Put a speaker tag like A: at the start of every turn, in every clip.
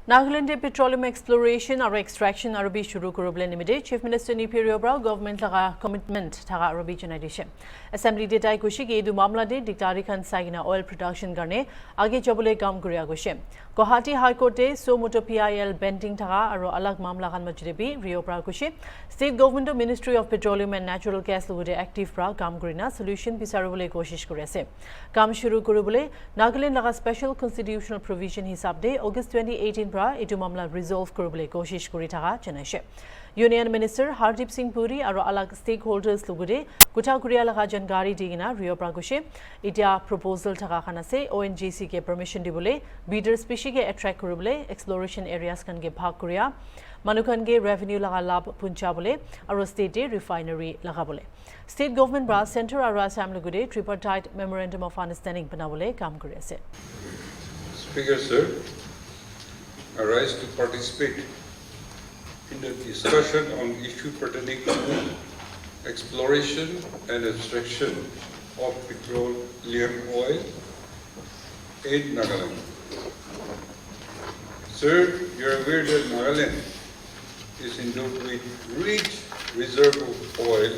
A: Nagaland petroleum exploration or extraction Arabi shuru kurublen nimide Chief Minister Nipirio Brau government laga commitment thaga Arabi janadishe Assembly data kushi ge du mamla de dictari khan sagina oil production garne age jabule kam kuriya goshe Guwahati High Court de so motor PIL bending thaga aro alag mamla khan majrebi Rio Brau kushi State Government Ministry of Petroleum and Natural Gas lugude active Brau kam kurina solution bisarubole koshish kuriase kam shuru kurubule Nagaland laga special constitutional provision hisab de August 2018 Itu mamla resolve kurubule koshish kuri thaga janaise Union Minister Hardip Singh Puri aro alag stakeholders lugude guta kuriya laga janकारी digina Rio Pragoshe itia proposal thaga khana se ONGC ke permission dibule bidder species ke attract kurubule exploration areas kan ge bhag kuriya Manukan ge revenue laga lab punchabule aro state refinery lagabule State government bra center aro Assam lugude tripartite memorandum of understanding banabule kam kuri ase
B: Speaker sir I rise to participate in the discussion on issue pertaining to exploration and extraction of petroleum oil in Nagaland. Sir, you are aware that Nagaland is endowed with rich reserve of oil.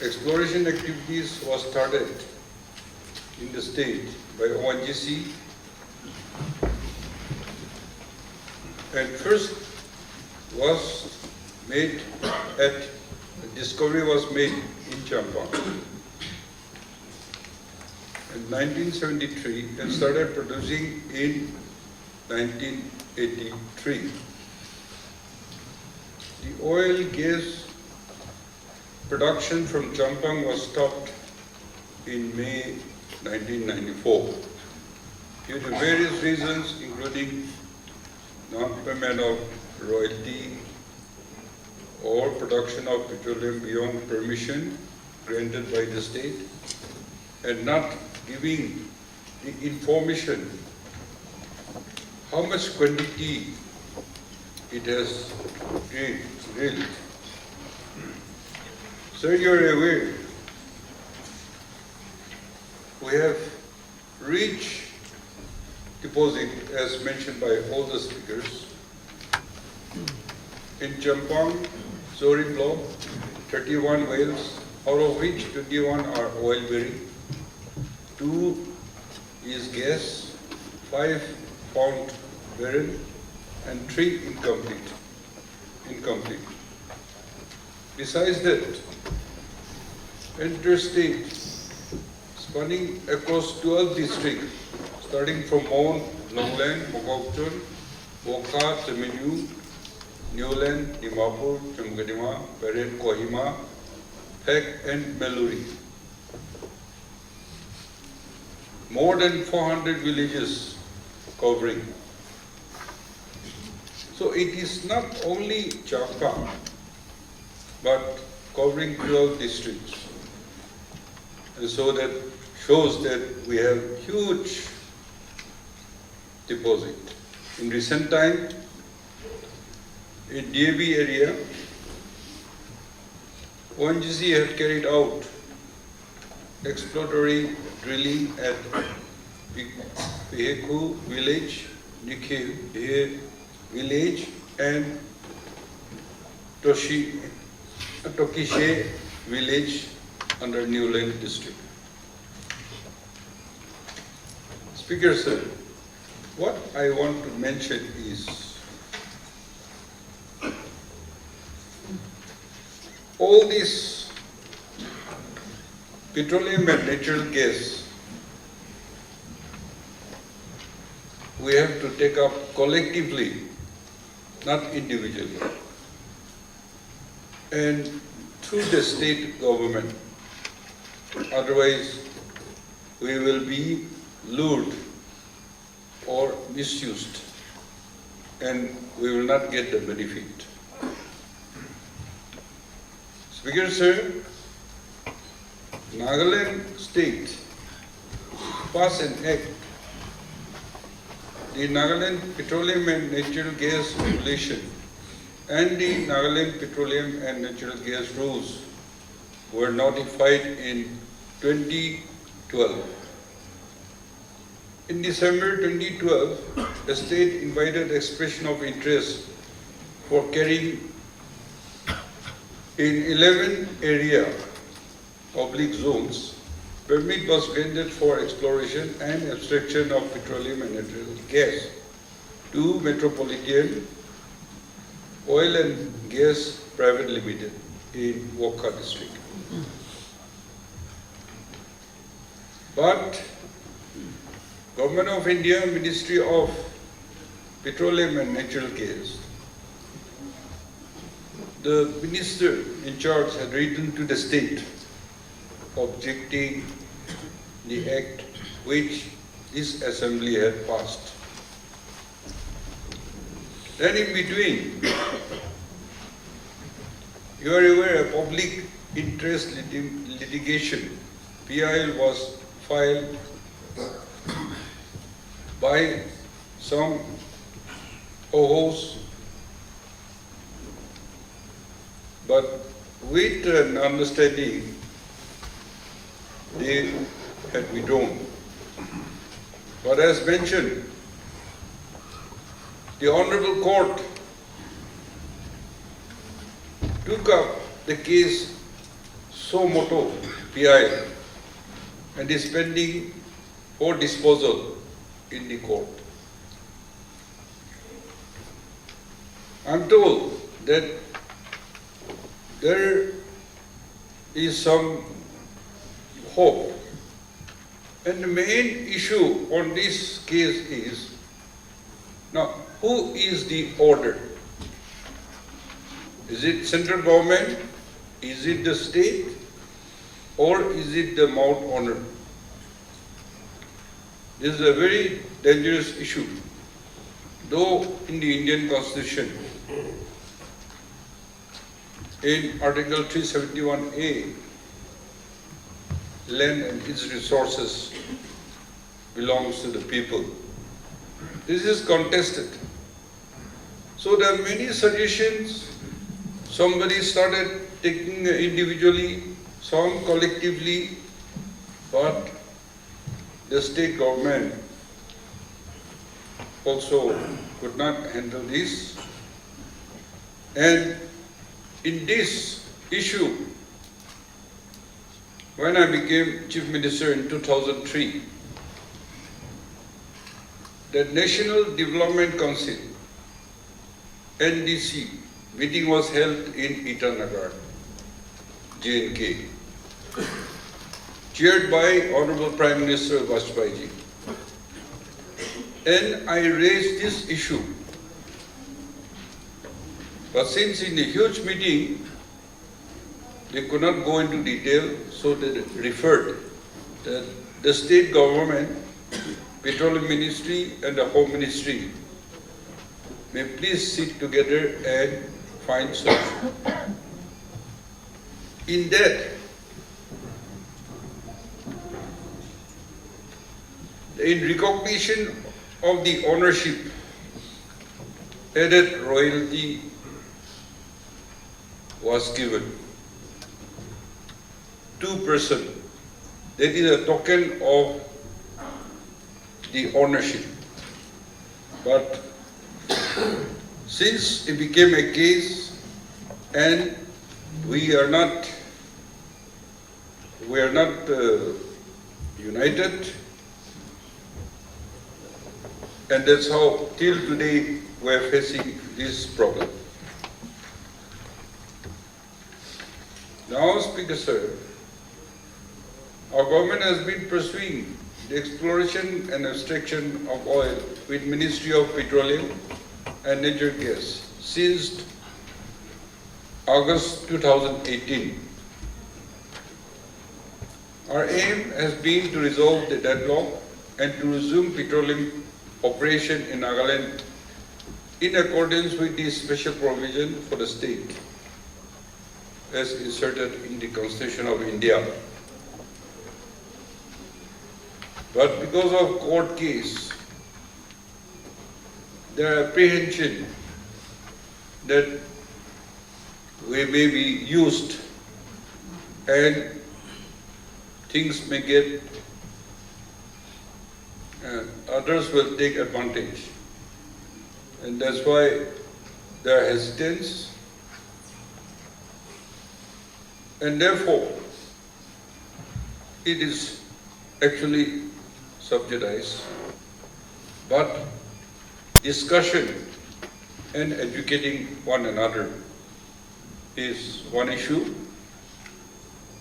B: Exploration activities was started in the state by ONGC. And first was made discovery was made in Champang in 1973 and started producing in 1983. The oil gas production from Champang was stopped in May 1994 due to various reasons including non-payment of royalty or production of petroleum beyond permission granted by the state and not giving the information how much quantity it has drilled. Sir, you are aware we have reached deposit as mentioned by all the speakers. In Champang, Zori block, 31 wells, out of which 21 are oil bearing, 2 is gas, 5 found barren, and 3 incomplete. Besides that, interstate spanning across 12 districts starting from Mon, Longland, Mokokchung, Wokha, Temenu, Newland, Dimapur, Chumgadima, Peren, Kohima, Phek and Meluri. More than 400 villages covering. So it is not only Champang, but covering 12 districts. And so that shows that we have huge deposit. In recent time, in DAB area, ONGC had carried out exploratory drilling at Piheku village, Nikhe village, and Tokishe village under Newland district. Speaker sir, what I want to mention is all this petroleum and natural gas we have to take up collectively, not individually, and through the state government. Otherwise, we will be lured or misused, and we will not get the benefit. Speaker sir, Nagaland state passed an act, the Nagaland Petroleum and Natural Gas Regulation and the Nagaland Petroleum and Natural Gas Rules were notified in 2012. In December 2012, the state invited expression of interest for carrying in 11 area oblique zones. Permit was granted for exploration and extraction of petroleum and natural gas to Metropolitan Oil and Gas Private Limited in Wokha district. But Government of India, Ministry of Petroleum and Natural Gas, the minister in charge had written to the state objecting the act which this assembly had passed. Then in between, you are aware a public interest litigation, PIL, was filed by some OHOs, but with an understanding they had withdrawn. But as mentioned, the Honorable Court took up the case so moto PIL and is pending for disposal in the court. I'm told that there is some hope, and the main issue on this case is, now, who is the order? Is it central government? Is it the state? Or is it the Mount Honor? This is a very dangerous issue. Though in the Indian Constitution, in Article 371A, land and its resources belongs to the people. This is contested. So there are many suggestions. Somebody started taking individually, some collectively, but the state government also could not handle this. And in this issue, when I became Chief Minister in 2003, the National Development Council, NDC, meeting was held in Itanagar, J&K, chaired by Honorable Prime Minister Vajpayee ji. And I raised this issue. But since in a huge meeting, they could not go into detail, so they referred that the state government, Petroleum Ministry and the Home Ministry may please sit together and find solution. In that, in recognition of the ownership, added royalty was given. 2%. That is a token of the ownership. But since it became a case and we are not united, and that's how till today we are facing this problem. Now, Speaker Sir, our government has been pursuing the exploration and extraction of oil with Ministry of Petroleum and Natural Gas since August 2018. Our aim has been to resolve the deadlock and to resume petroleum operation in Nagaland in accordance with the special provision for the state as inserted in the Constitution of India. But because of court case, there are apprehension that we may be used and things may get, others will take advantage. and that's why there are hesitance, and therefore it is actually subsidized. But discussion and educating one another is one issue.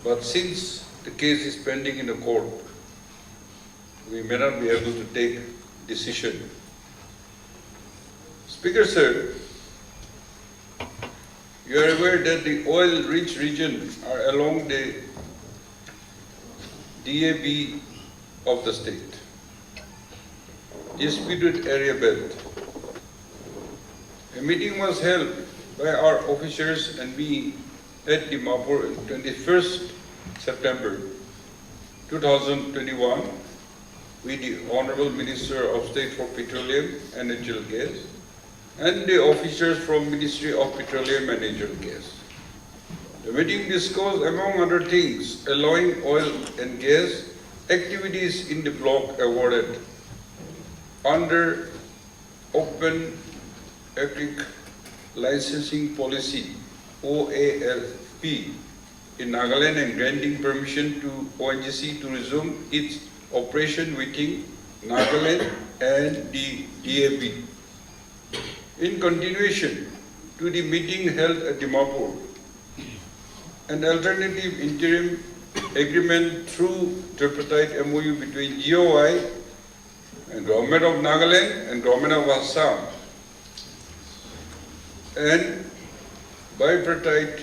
B: But since the case is pending in the court, we may not be able to take decision. Speaker sir, you are aware that the oil-rich regions are along the DAB of the state, disputed area belt. A meeting was held by our officers and me at Dimapur on 21st September 2021 with the Honorable Minister of State for Petroleum and Natural Gas and the officers from Ministry of Petroleum and Natural Gas. The meeting discussed, among other things, allowing oil and gas activities in the block awarded under Open Agric Licensing Policy OALP in Nagaland and granting permission to ONGC to resume its operation within Nagaland and the DAB. In continuation to the meeting held at Dimapur, an alternative interim agreement through tripartite MOU between GOI and Government of Nagaland and Government of Assam and bipartite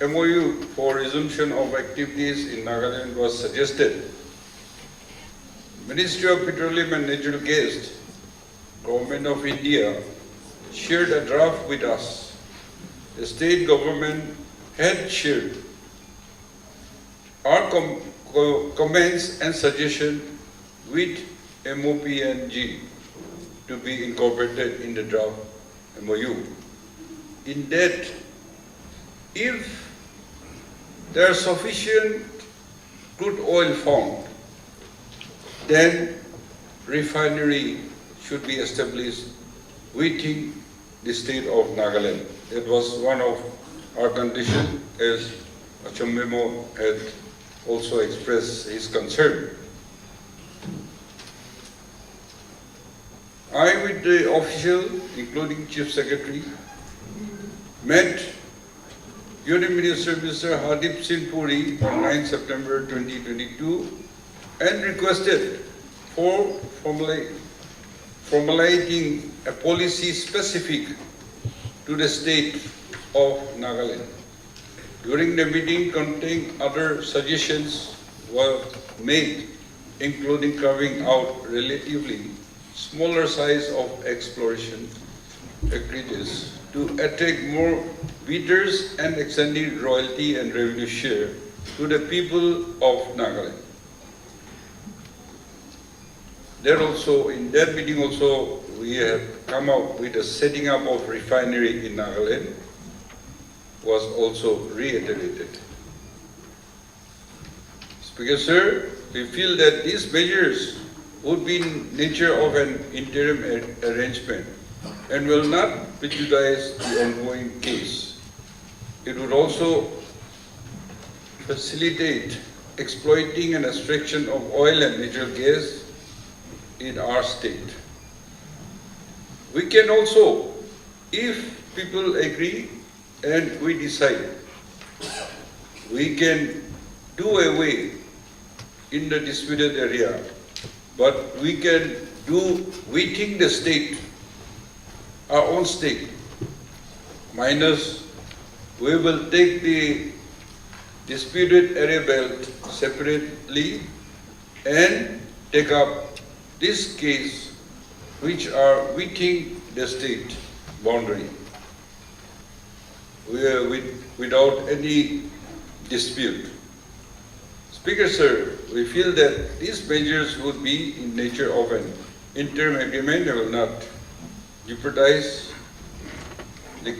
B: MOU for resumption of activities in Nagaland was suggested. Ministry of Petroleum and Natural Gas, Government of India, shared a draft with us. The state government had shared our comments and suggestions with MOPNG to be incorporated in the draft MOU. In that, if there is sufficient crude oil found, then refinery should be established within the state of Nagaland. That was one of our conditions, as Achambemo had also expressed his concern. I, with the official, including Chief Secretary, met Union Minister Mr. Hardip Singh Puri on 9 September 2022 and requested for formulating a policy specific to the state of Nagaland. During the meeting, contain other suggestions were made, including carving out relatively smaller size of exploration acreages to attract more bidders and extending royalty and revenue share to the people of Nagaland. There also, in that meeting also, we have come up with a setting up of refinery in Nagaland was also reiterated. Speaker sir, we feel that these measures would be in nature of an interim arrangement and will not prejudice the ongoing case. It would also facilitate exploiting and extraction of oil and natural gas in our state. We can also, if people agree and we decide, we can do away in the disputed area, but we can do within the state, our own state, minus we will take the disputed area belt separately and take up this case which are within the state boundary without any dispute. Speaker sir, we feel that these measures would be in nature of an interim agreement and will not jeopardize the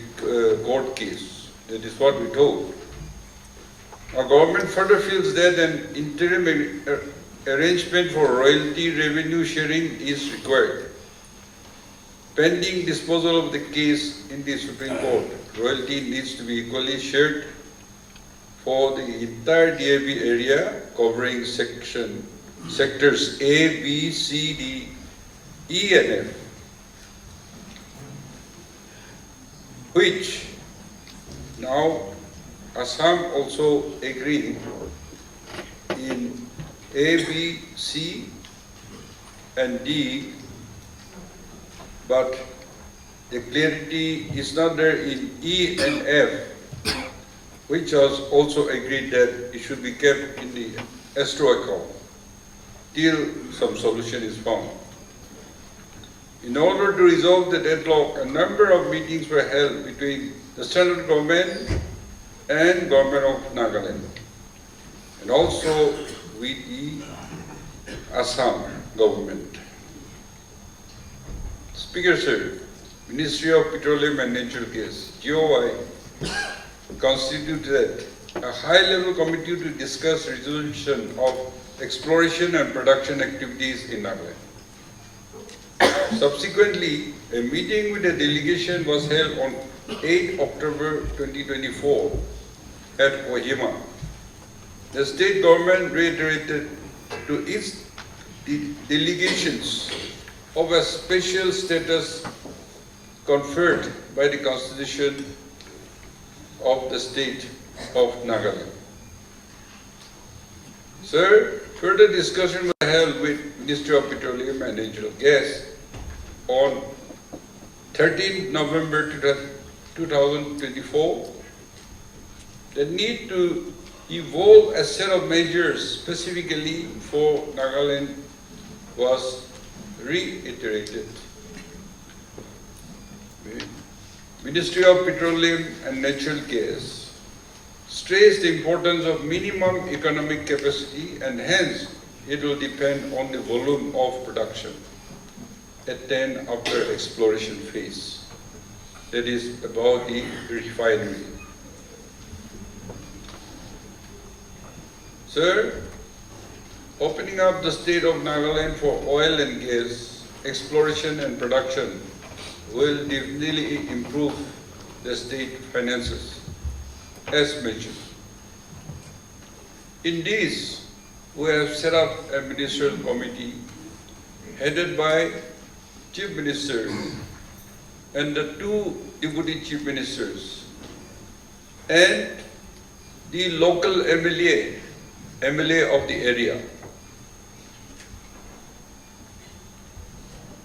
B: court case. That is what we told. Our government further feels that an interim arrangement for royalty revenue sharing is required. pending disposal of the case in the Supreme Court, royalty needs to be equally shared for the entire DAB area covering sectors A, B, C, D, E and F, which now Assam also agreed in A, B, C and D, but the clarity is not there in E and F, which was also agreed that it should be kept in the escrow account till some solution is found. In order to resolve the deadlock, a number of meetings were held between the central government and government of Nagaland, and also with the Assam government. Speaker Sir, Ministry of Petroleum and Natural Gas, GOI, constituted a high-level committee to discuss resolution of exploration and production activities in Nagaland. Subsequently, a meeting with a delegation was held on 8 October 2024 at Kohima. The state government reiterated to its delegations of a special status conferred by the Constitution of the state of Nagaland. Sir, further discussion was held with Ministry of Petroleum and Natural Gas on 13 November 2024. The need to evolve a set of measures specifically for Nagaland was reiterated. Ministry of Petroleum and Natural Gas stressed the importance of minimum economic capacity, and hence it will depend on the volume of production attained after exploration phase, that is about the refinery. Sir, opening up the state of Nagaland for oil and gas exploration and production will definitely improve the state finances, as mentioned. In this, we have set up a ministerial committee headed by Chief Minister and the 2 Deputy Chief Ministers and the local MLA of the area,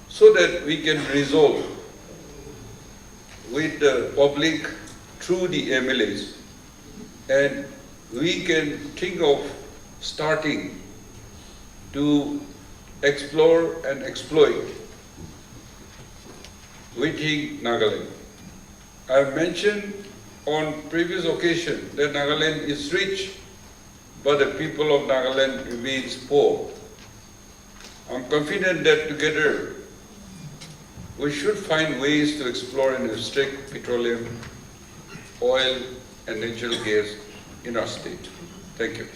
B: so that we can resolve with the public through the MLAs, and we can think of starting to explore and exploit within Nagaland. I have mentioned on previous occasion that Nagaland is rich, but the people of Nagaland remains poor. I'm confident that together we should find ways to explore and extract petroleum, oil, and natural gas in our state. Thank you.